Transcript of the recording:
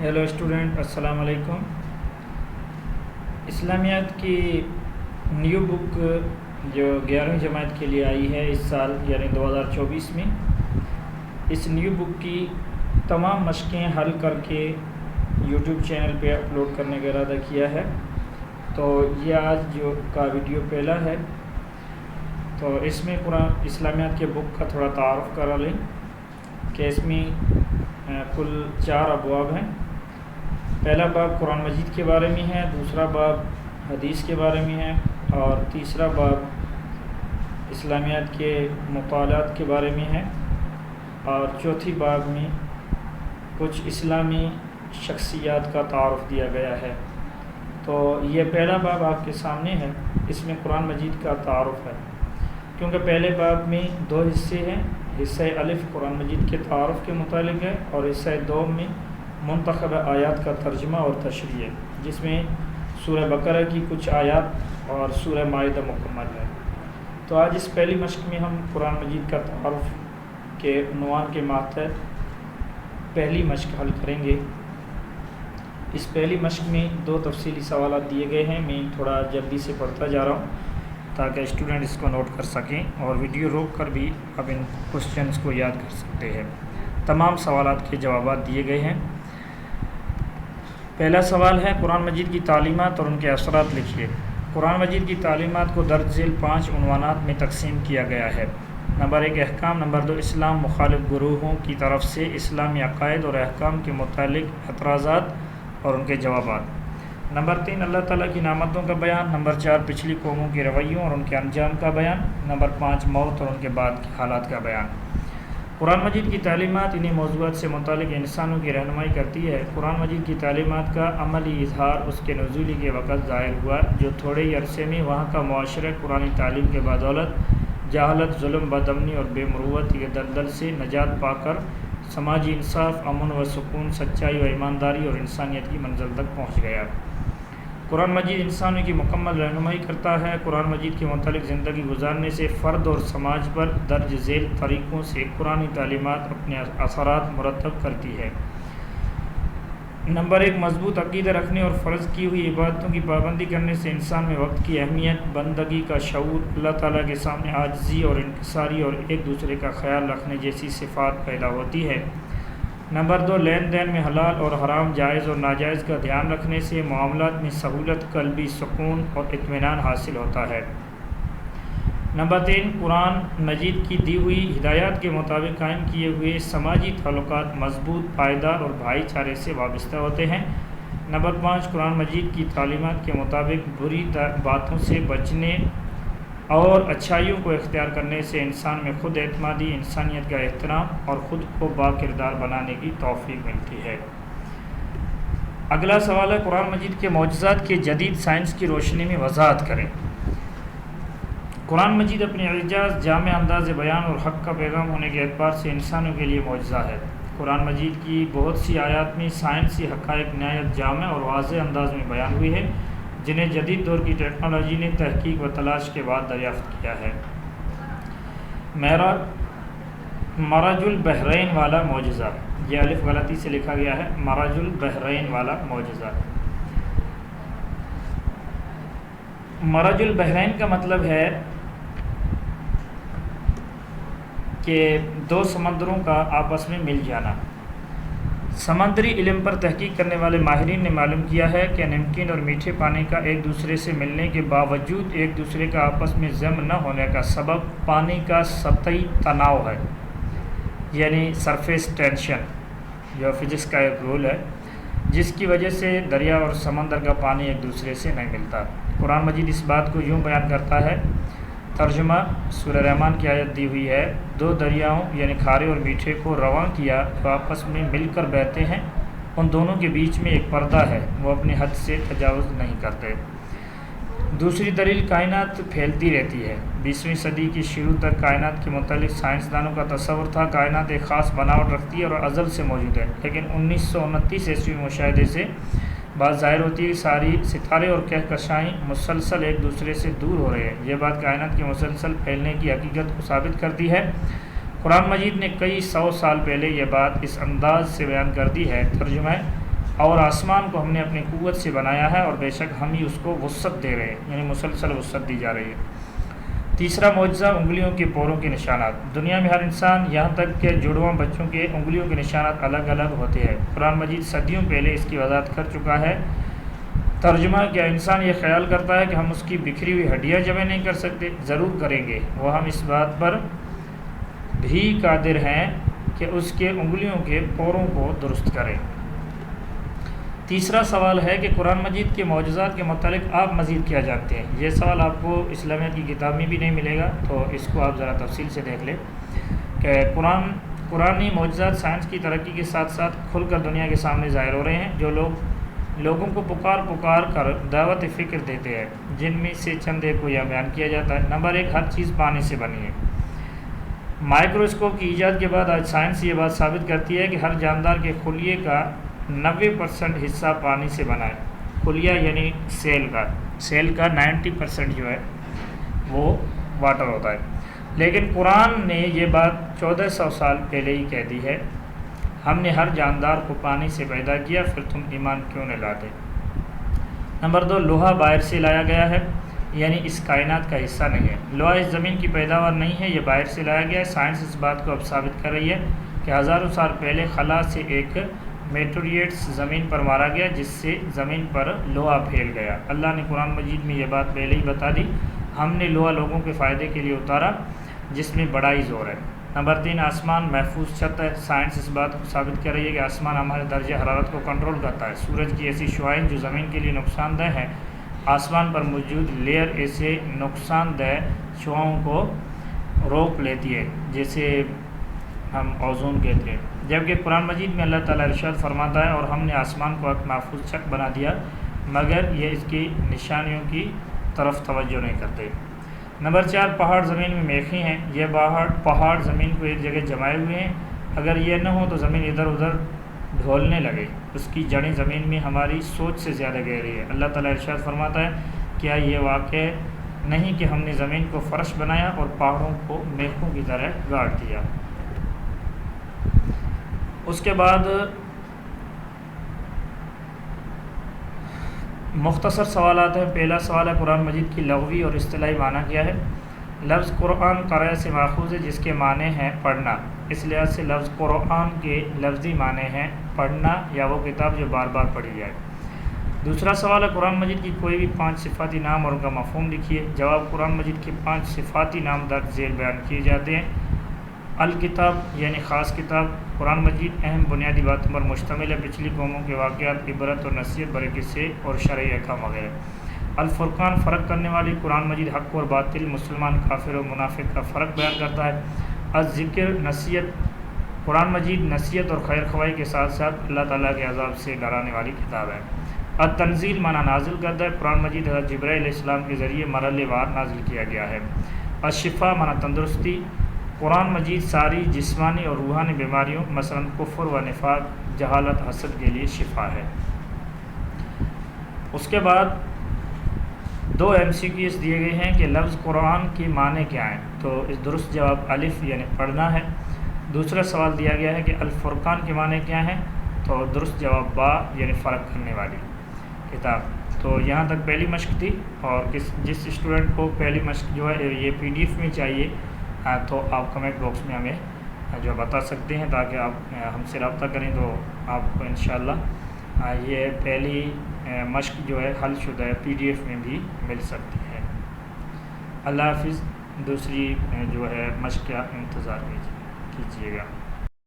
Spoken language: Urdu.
ہیلو اسٹوڈنٹ، السلام علیکم۔ اسلامیات کی نیو بک جو 11ویں جماعت کے لیے آئی ہے اس سال یعنی 2024 میں، اس نیو بک کی تمام مشقیں حل کر کے یوٹیوب چینل پہ اپلوڈ کرنے کا ارادہ کیا ہے۔ تو یہ آج جو کا ویڈیو پہلا ہے، تو اس میں قرآن اسلامیات کے بک کا تھوڑا تعارف کرا لیں کہ اس میں کل 4 ابواب ہیں۔ پہلا باب قرآن مجید کے بارے میں ہے، دوسرا باب حدیث کے بارے میں ہے، اور تیسرا باب اسلامیات کے مطالعات کے بارے میں ہے، اور چوتھی باب میں کچھ اسلامی شخصیات کا تعارف دیا گیا ہے۔ تو یہ پہلا باب آپ کے سامنے ہے، اس میں قرآن مجید کا تعارف ہے، کیونکہ پہلے باب میں 2 حصے ہیں۔ حصہ الف قرآن مجید کے تعارف کے متعلق ہے، اور حصہ 2 میں منتخب آیات کا ترجمہ اور تشریح ہے، جس میں سورہ بقرہ کی کچھ آیات اور سورہ مائدہ مکمل ہے۔ تو آج اس پہلی مشق میں ہم قرآن مجید کا تعارف کے عنوان کے ماتحت پہلی مشق حل کریں گے۔ اس پہلی مشق میں 2 تفصیلی سوالات دیے گئے ہیں، میں تھوڑا جلدی سے پڑھتا جا رہا ہوں تاکہ اسٹوڈنٹ اس کو نوٹ کر سکیں، اور ویڈیو روک کر بھی اب ان کوسچنز کو یاد کر سکتے ہیں۔ تمام سوالات کے جوابات دیے گئے ہیں۔ پہلا سوال ہے، قرآن مجید کی تعلیمات اور ان کے اثرات لکھیے۔ قرآن مجید کی تعلیمات کو درج ذیل 5 عنوانات میں تقسیم کیا گیا ہے۔ نمبر 1 احکام، نمبر 2 اسلام مخالف گروہوں کی طرف سے اسلامی عقائد اور احکام کے متعلق اعتراضات اور ان کے جوابات، نمبر 3 اللہ تعالیٰ کی نعمتوں کا بیان، نمبر 4 پچھلی قوموں کے رویوں اور ان کے انجام کا بیان، نمبر 5 موت اور ان کے بعد کے حالات کا بیان۔ قرآن مجید کی تعلیمات انہی موضوعات سے متعلق انسانوں کی رہنمائی کرتی ہے۔ قرآن مجید کی تعلیمات کا عملی اظہار اس کے نزول کے وقت ظاہر ہوا، جو تھوڑے ہی عرصے میں وہاں کا معاشرہ قرآن تعلیم کے بدولت جہالت، ظلم، بدامنی اور بے مروت کے دلدل سے نجات پا کر سماجی انصاف، امن و سکون، سچائی و ایمانداری اور انسانیت کی منزل تک پہنچ گیا۔ قرآن مجید انسانوں کی مکمل رہنمائی کرتا ہے۔ قرآن مجید کے متعلق زندگی گزارنے سے فرد اور سماج پر درج ذیل طریقوں سے قرآن تعلیمات اپنے اثرات مرتب کرتی ہے۔ نمبر 1 مضبوط عقیدہ رکھنے اور فرض کی ہوئی عبادتوں کی پابندی کرنے سے انسان میں وقت کی اہمیت، بندگی کا شعور، اللہ تعالیٰ کے سامنے عاجزی اور انکساری اور ایک دوسرے کا خیال رکھنے جیسی صفات پیدا ہوتی ہے۔ نمبر 2 لین دین میں حلال اور حرام، جائز اور ناجائز کا دھیان رکھنے سے معاملات میں سہولت، قلبی سکون اور اطمینان حاصل ہوتا ہے۔ نمبر 3 قرآن مجید کی دی ہوئی ہدایات کے مطابق قائم کیے ہوئے سماجی تعلقات مضبوط، پائیدار اور بھائی چارے سے وابستہ ہوتے ہیں۔ نمبر 5 قرآن مجید کی تعلیمات کے مطابق بری باتوں سے بچنے اور اچھائیوں کو اختیار کرنے سے انسان میں خود اعتمادی، انسانیت کا احترام اور خود کو با کردار بنانے کی توفیق ملتی ہے۔ اگلا سوال ہے، قرآن مجید کے معجزات کی جدید سائنس کی روشنی میں وضاحت کریں۔ قرآن مجید اپنے اعجاز، جامع انداز بیان اور حق کا پیغام ہونے کے اعتبار سے انسانوں کے لیے معجزہ ہے۔ قرآن مجید کی بہت سی آیات میں سائنسی حقائق نہایت جامع اور واضح انداز میں بیان ہوئی ہے، جنہیں جدید دور کی ٹیکنالوجی نے تحقیق و تلاش کے بعد دریافت کیا ہے۔ مرج البحرین والا معجزہ، یہ الف غلطی سے لکھا گیا ہے، مرج البحرین والا معجزہ۔ مرج البحرین کا مطلب ہے کہ 2 سمندروں کا آپس میں مل جانا۔ سمندری علم پر تحقیق کرنے والے ماہرین نے معلوم کیا ہے کہ نمکین اور میٹھے پانی کا ایک دوسرے سے ملنے کے باوجود ایک دوسرے کا آپس میں جمع نہ ہونے کا سبب پانی کا سطحی تناؤ ہے، یعنی سرفیس ٹینشن، جو فزکس کا ایک رول ہے، جس کی وجہ سے دریا اور سمندر کا پانی ایک دوسرے سے نہیں ملتا۔ قرآن مجید اس بات کو یوں بیان کرتا ہے، ترجمہ سورہ رحمان کی آیت دی ہوئی ہے، 2 دریاؤں یعنی کھارے اور میٹھے کو رواں کیا تو آپس میں مل کر بہتے ہیں، ان دونوں کے بیچ میں ایک پردہ ہے، وہ اپنی حد سے تجاوز نہیں کرتے۔ دوسری دلیل، کائنات پھیلتی رہتی ہے۔ 20ویں صدی کی شروع تک کائنات کے متعلق سائنسدانوں کا تصور تھا کائنات ایک خاص بناوٹ رکھتی ہے اور ازل سے موجود ہے، لیکن 1929 عیسوی مشاہدے سے بات ظاہر ہوتی ہے، ساری ستارے اور کہکشائیں مسلسل ایک دوسرے سے دور ہو رہے ہیں۔ یہ بات کائنات کے مسلسل پھیلنے کی حقیقت کو ثابت کرتی ہے۔ قرآن مجید نے کئی 100 سال پہلے یہ بات اس انداز سے بیان کر دی ہے۔ ترجمہ ہے، اور آسمان کو ہم نے اپنی قوت سے بنایا ہے اور بے شک ہم ہی اس کو وسعت دے رہے ہیں، یعنی مسلسل وسعت دی جا رہی ہے۔ تیسرا معجزہ انگلیوں کے پوروں کے نشانات۔ دنیا میں ہر انسان یہاں تک کہ جڑواں بچوں کے انگلیوں کے نشانات الگ الگ ہوتے ہیں۔ قرآن مجید صدیوں پہلے اس کی وضاحت کر چکا ہے۔ ترجمہ: کیا انسان یہ خیال کرتا ہے کہ ہم اس کی بکھری ہوئی ہڈیاں جمع نہیں کر سکتے؟ ضرور کریں گے، وہ ہم اس بات پر بھی قادر ہیں کہ اس کے انگلیوں کے پوروں کو درست کریں۔ تیسرا سوال ہے کہ قرآن مجید کے معجزات کے متعلق آپ مزید کیا جانتے ہیں؟ یہ سوال آپ کو اسلامیات کی کتاب میں بھی نہیں ملے گا، تو اس کو آپ ذرا تفصیل سے دیکھ لیں کہ قرآنی معجزات سائنس کی ترقی کے ساتھ ساتھ کھل کر دنیا کے سامنے ظاہر ہو رہے ہیں، جو لوگوں کو پکار کر دعوت فکر دیتے ہیں، جن میں سے چند ایک کو یہاں بیان کیا جاتا ہے۔ نمبر 1، ہر چیز پانی سے بنی ہے۔ مائکروسکوپ کی ایجاد کے بعد آج سائنس یہ بات ثابت کرتی ہے کہ ہر جاندار کے خلیے کا 90% حصہ پانی سے بنا ہے۔ خلیہ یعنی سیل کا 90% جو ہے وہ واٹر ہوتا ہے، لیکن قرآن نے یہ بات 1400 سال پہلے ہی کہہ دی ہے۔ ہم نے ہر جاندار کو پانی سے پیدا کیا، پھر تم ایمان کیوں نہ لاتے؟ نمبر 2، لوہا باہر سے لایا گیا ہے، یعنی اس کائنات کا حصہ نہیں ہے۔ لوہا اس زمین کی پیداوار نہیں ہے، یہ باہر سے لایا گیا ہے۔ سائنس اس بات کو اب ثابت کر رہی ہے کہ ہزاروں سال پہلے خلا سے ایک میٹوریٹس زمین پر مارا گیا، جس سے زمین پر لوہا پھیل گیا۔ اللہ نے قرآن مجید میں یہ بات پہلے ہی بتا دی۔ ہم نے لوہا لوگوں کے فائدے کے لیے اتارا، جس میں بڑا ہی زور ہے۔ نمبر 3، آسمان محفوظ چھت ہے۔ سائنس اس بات کو ثابت کر رہی ہے کہ آسمان ہمارے درجہ حرارت کو کنٹرول کرتا ہے۔ سورج کی ایسی شعاعیں جو زمین کے لیے نقصان دہ ہیں، آسمان پر موجود لیئر ایسے نقصان دہ شعاعوں کو روک لیتی ہے، جیسے ہم اوزون کہتے ہیں۔ جبکہ قرآن مجید میں اللہ تعالیٰ ارشاد فرماتا ہے، اور ہم نے آسمان کو ایک محفوظ چھت بنا دیا، مگر یہ اس کی نشانیوں کی طرف توجہ نہیں کرتے۔ نمبر 4، پہاڑ زمین میں میخیں ہیں۔ یہ پہاڑ زمین کو ایک جگہ جمائے ہوئے ہیں، اگر یہ نہ ہو تو زمین ادھر ادھر ڈھولنے لگے۔ اس کی جڑیں زمین میں ہماری سوچ سے زیادہ گہری ہے۔ اللہ تعالیٰ ارشاد فرماتا ہے، کیا یہ واقع نہیں کہ ہم نے زمین کو فرش بنایا اور پہاڑوں کو میخوں کی طرح گاڑ دیا۔ اس کے بعد مختصر سوالات ہیں۔ پہلا سوال ہے، قرآن مجید کی لغوی اور اصطلاحی معنی کیا ہے؟ لفظ قرآن قرأ سے ماخوذ ہے، جس کے معنی ہیں پڑھنا۔ اس لحاظ سے لفظ قرآن کے لفظی معنی ہیں پڑھنا یا وہ کتاب جو بار بار پڑھی جائے۔ دوسرا سوال ہے، قرآن مجید کی کوئی بھی 5 صفاتی نام اور ان کا مفہوم لکھیے۔ جواب: قرآن مجید کے 5 صفاتی نام درج ذیل بیان کیے جاتے ہیں۔ الکتاب یعنی خاص کتاب۔ قرآن مجید اہم بنیادی باتوں پر مشتمل ہے، پچھلی قوموں کے واقعات، عبرت اور نصیحت بھرے قصے اور شرعی احکام وغیرہ۔ الفرقان، فرق کرنے والی۔ قرآن مجید حق اور باطل، مسلمان کافر اور منافق کا فرق بیان کرتا ہے۔ الذکر، نصیحت۔ قرآن مجید نصیحت اور خیر خواہی کے ساتھ ساتھ اللہ تعالیٰ کے عذاب سے ڈرانے والی کتاب ہے۔ التنزیل، معنی نازل کردہ ہے۔ قرآن مجید حضرت جبرائیل علیہ السلام کے ذریعے مرحلے وار نازل کیا گیا ہے۔ الشفا، معنی تندرستی۔ قرآن مجید ساری جسمانی اور روحانی بیماریوں مثلا کفر و نفاق، جہالت، حسد کے لیے شفا ہے۔ اس کے بعد 2 MCQs دیے گئے ہیں کہ لفظ قرآن کے معنی کیا ہیں، تو اس درست جواب الف یعنی پڑھنا ہے۔ دوسرا سوال دیا گیا ہے کہ الفرقان کے معنی کیا ہیں، تو درست جواب با یعنی فرق کرنے والی کتاب۔ تو یہاں تک پہلی مشق تھی، اور جس اسٹوڈنٹ کو پہلی مشق جو ہے یہ PDF میں چاہیے تو آپ کمنٹ باکس میں ہمیں جو بتا سکتے ہیں، تاکہ آپ ہم سے رابطہ کریں تو آپ کو انشاءاللہ یہ پہلی مشق جو ہے حل شدہ ہے PDF میں بھی مل سکتی ہے۔ اللہ حافظ۔ دوسری جو ہے مشق کا انتظار کیجیے گا۔